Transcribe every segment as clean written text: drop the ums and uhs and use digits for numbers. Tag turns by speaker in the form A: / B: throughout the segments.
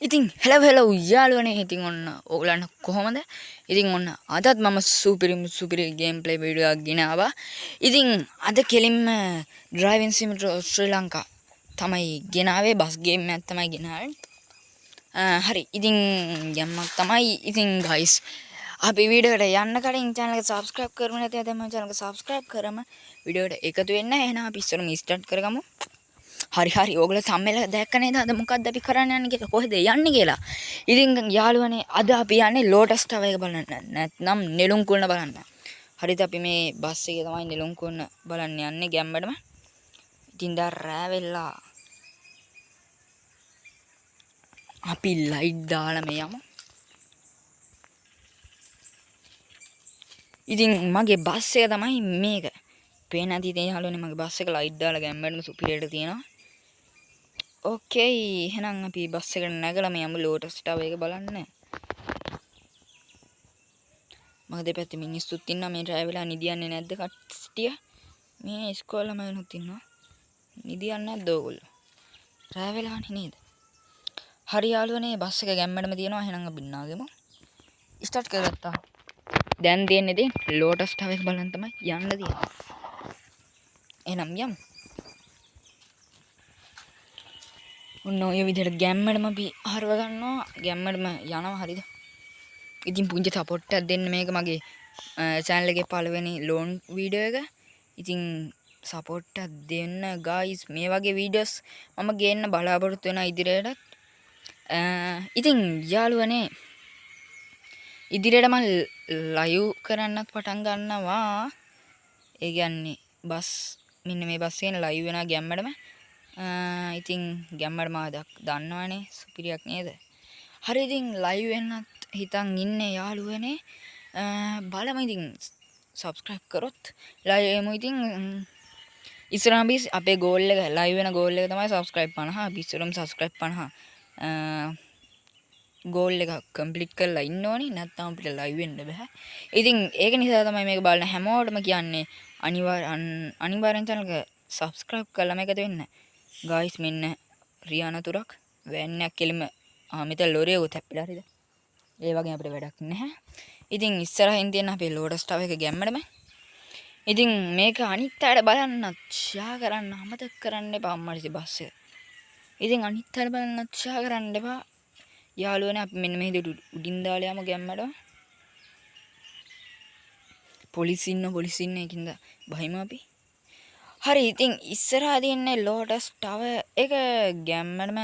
A: ඉතින් හෙලෝ යාළුවනේ ඉතින් ඔන්න ඔයගලන්ට කොහොමද? ඉතින් ඔන්න අදත් මම සුපිරි ගේම් ප්ලේ වීඩියෝ එකක් ගෙනාවා. ඉතින් අද කෙලින්ම ඩ්‍රයිවිං සිමිලේටර් ශ්‍රී ලංකා තමයි ගෙනාවේ, බස් ගේම් එකක් තමයි ගෙනාවේ. හරි ඉතින් යම්මක් තමයි. ඉතින් ගයිස් අපි වීඩියෝ එකට යන්න කලින් channel එක subscribe කරමු නැති අය තමයි channel එක subscribe කරම වීඩියෝ එකට එකතු වෙන්න. එහෙනම් අපි ඉස්සරම start කරගමු. හරි ඔයගොල්ලෝ thumbnail දැක්ක නේද? අද මොකද්ද අපි කරන්න යන්නේ කියලා, කොහෙද යන්නේ කියලා. ඉතින් යාළුවනේ අද අපි යන්නේ ලෝටස් ටවර් එක බලන්න, නැත්නම් නෙළුම් කුල්න බලන්න. හරිද? අපි මේ බස් එකේ තමයි නෙළුම් කුල්න බලන්න යන්නේ ගැම්බඩම. ඉතින් දැන් රෑ වෙලා අපි ලයිට් දාලා මේ යමු. ඉතින් මගේ බස් එක තමයි මේක. පේන ඇති ඉතින් යාළුවනේ මගේ බස් එක ලයිට් දාලා ගැම්බඩම සුපිරියට තියෙනවා. ඕකේ එහෙනම් අපි බස් එකට නැගලා මේ යමු ලෝටස් ටවර් එක බලන්න. මගේ දෙපැත්තේ මිනිස්සුත් ඉන්නවා. මේ රෑ වෙලා නිදියන්නේ නැද්ද කට්ටිය? මේ ඉස්කෝල ළමයිනුත් ඉන්නවා. නිදියන්නේ නැද්ද ඕගොල්ලෝ? රෑ වෙලානේ නේද? හරි යාළුවනේ බස් එක ගැම්මඩම තියෙනවා. එහෙනම් අපි නාගෙමු. ස්ටාර්ට් කරගත්තා. දැන් තියෙන්නේ ඉතින් ලෝටස් ටවර් එක බලන්න තමයි යන්න තියෙන්නේ. එහෙනම් යමු. ඔන්න ඔය විදිහට ගැම්මඩම අපි හරව ගන්නවා. ගැම්මඩම යනවා. හරිද? ඉතින් පුංචි සපෝට් එකක් දෙන්න. මේක මගේ channel එකේ පළවෙනි ලෝන් වීඩියෝ එක. ඉතින් සපෝට් එකක් දෙන්න guys. මේ වගේ වීඩියෝස් මම ගේන්න බලාපොරොත්තු වෙනා ඉදිරියටත්. ඉතින් යාළුවනේ ඉදිරියට මම ලයිව් කරන්නත් පටන් ගන්නවා. ඒ කියන්නේ බස් මෙන්න මේ බස් එකෙන් ලයිව් වෙනවා ගැම්මඩම. ඉතින් ගැම්මඩම දන්නවනේ සුපිරියක් නේද? හරි ඉතින් ලයිව් වෙන්නත් හිතන් ඉන්නේ යාළුවනේ. බලමු ඉතින් subscribe කරොත් ලයිව් වෙමු. ඉතින් ඉස්සරහම අපේ ගෝල් එක ලයිව් වෙන ගෝල් එක තමයි subscribe 50. අපි ඉස්සරහම subscribe 50 ගෝල් එක කම්ප්ලීට් කරලා ඉන්න ඕනේ. නැත්නම් අපිට ලයිව් වෙන්න බෑ. ඉතින් ඒක නිසා තමයි මේක බලන හැමෝටම කියන්නේ අනිවාර්යෙන් channel එක subscribe කරලා මේකට වෙන්න. guys මෙන්න රියානතුරක් වෑන් එකක් කෙලිම මෙතන ලොරිය උත් අපිට හරිද? ඒ වගේ අපිට වැඩක් නැහැ. ඉතින් ඉස්සරහින් තියෙන අපේ ලෝටස් ටවර් එක ගැම්මඩම. ඉතින් මේක අනිත් අයට බලන්නත් ෂෙයා කරන්න අමතක කරන්න එපා අම්මඩි බස් එක. ඉතින් අනිත් අයට බලන්නත් ෂෙයා කරන්න එපා. යාළුවනේ අපි මෙන්න මෙහෙ උඩින් දාලා යමු ගැම්මඩම. පොලිස් ඉන්න ඒකින්ද බහිමු අපි. හරි ඉතින් ඉස්සරහා තියෙන්නේ ලෝටස් ටවර් එක ගැම්මඩම.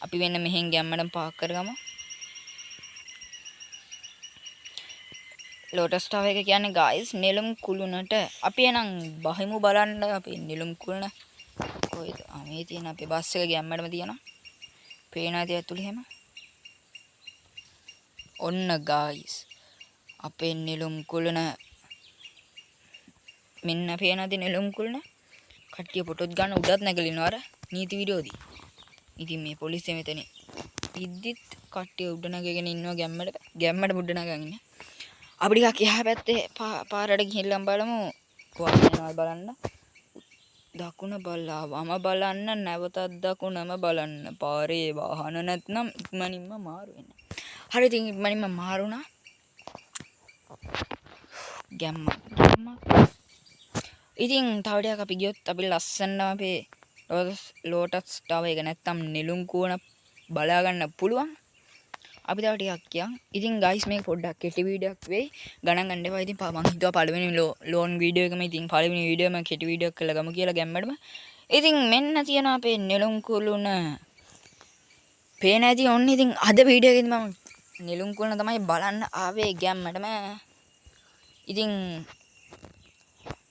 A: අපි වෙන්න මෙහෙන් ගැම්මඩම පාක් කරගමු. ලෝටස් ටවර් එක කියන්නේ guys නෙළුම් කුළුණට. අපි එනම් බහිමු බලන්න අපි නෙළුම් කුළුණ. කොයිද? මේ තියෙන අපේ බස් එක ගැම්මඩම තියෙනවා. පේන ඇති ඇතුළේ හැම. ඔන්න guys අපේ නෙළුම් කුළුණ මෙන්න පේන ඇති නෙළුම් කුළුණ. කට්ටිය ෆොටෝත් ගන්න උඩත් නැගලිනවා අර නීති විරෝධී. ඉතින් මේ පොලිසිය මෙතන ඉද්දිත් කට්ටිය උඩ නැගගෙන ඉන්නවා ගැම්මඩ උඩ නැගගෙන ඉන්නේ. අපි ටිකක් එහා පැත්තේ පාරට ගිහිල්ලා බලමු. කොහොමද යනවා බලන්න. දකුණ බලලා වම බලන්න, නැවතත් දකුණම බලන්න. පාරේ වාහන නැත්නම් ඉක්මනින්ම මාරු වෙන්න. හරි ඉතින් ඉක්මනින්ම මාරුණා. ගැම්ම. ඉතින් තව ටිකක් අපි ගියොත් අපි ලස්සනම අපේ ලෝටස් ටවර් එක නැත්නම් නෙළුම් කුවන බලා ගන්න පුළුවන්. අපි තව ටිකක් කියන්. ඉතින් guys මේක පොඩ්ඩක් කෙටි වීඩියෝ එකක් වෙයි. ගණන් ගන්න එපා. ඉතින් මම හිතුවා පළවෙනි ලෝන් වීඩියෝ එකම ඉතින් පළවෙනි වීඩියෝ එකම කෙටි වීඩියෝ එකක් කළා ගමු කියලා ගැම්මඩම. ඉතින් මෙන්න තියෙන අපේ නෙළුම් කුළුණ. පේන ඇති ඔන්න ඉතින් අද වීඩියෝ එකේදී මම නෙළුම් කුළුණ තමයි බලන්න ආවේ ගැම්මඩම. ඉතින්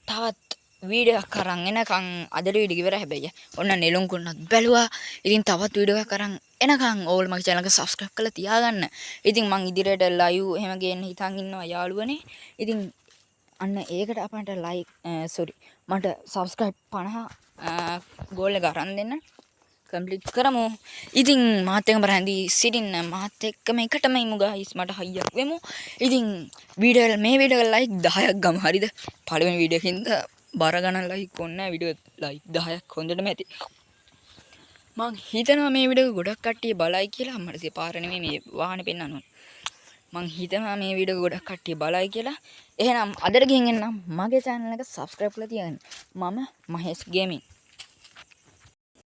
A: තවත් වීඩියෝ එකක් අරන් එනකන් අදට වීඩියෝ ඉවරයි හැබැයි. ඔන්න නෙළුම් කුළුණත් බැලුවා. ඉතින් තවත් වීඩියෝ එකක් අරන් එනකන් ඕල් මගේ channel එක subscribe කරලා තියාගන්න. ඉතින් මං ඉදිරියට live එහෙම ගේන්න හිතන් ඉන්නවා යාළුවනේ. ඉතින් අන්න ඒකට අපන්ට like මට subscribe 50 goal එක අරන් දෙන්න. complete කරමු. ඉතින් මාත් එක්කම රැඳී සිටින්න. මාත් එක්කම එකටම ඉමු guys. මට හයියක් වෙමු. ඉතින් මේ වීඩියෝ එක like 10ක් ගමු. හරිද? පළවෙනි වීඩියෝ එකකින්ද බර ගණන් like ඕනේ නැහැ. වීඩියෝ like 10ක් හොඳටම ඇති. මං හිතනවා මේ වීඩියෝ ගොඩක් කට්ටිය බලයි කියලා. මට පාර නෙමෙයි මේ වාහනේ පෙන්වන්න ඕනේ. මං හිතනවා මේ වීඩියෝ ගොඩක් කට්ටිය බලයි කියලා. එහෙනම් අදට ගිහින් එන්නම් මගේ channel එක subscribe කරලා තියන්න. මම මහේෂ් ගේමින්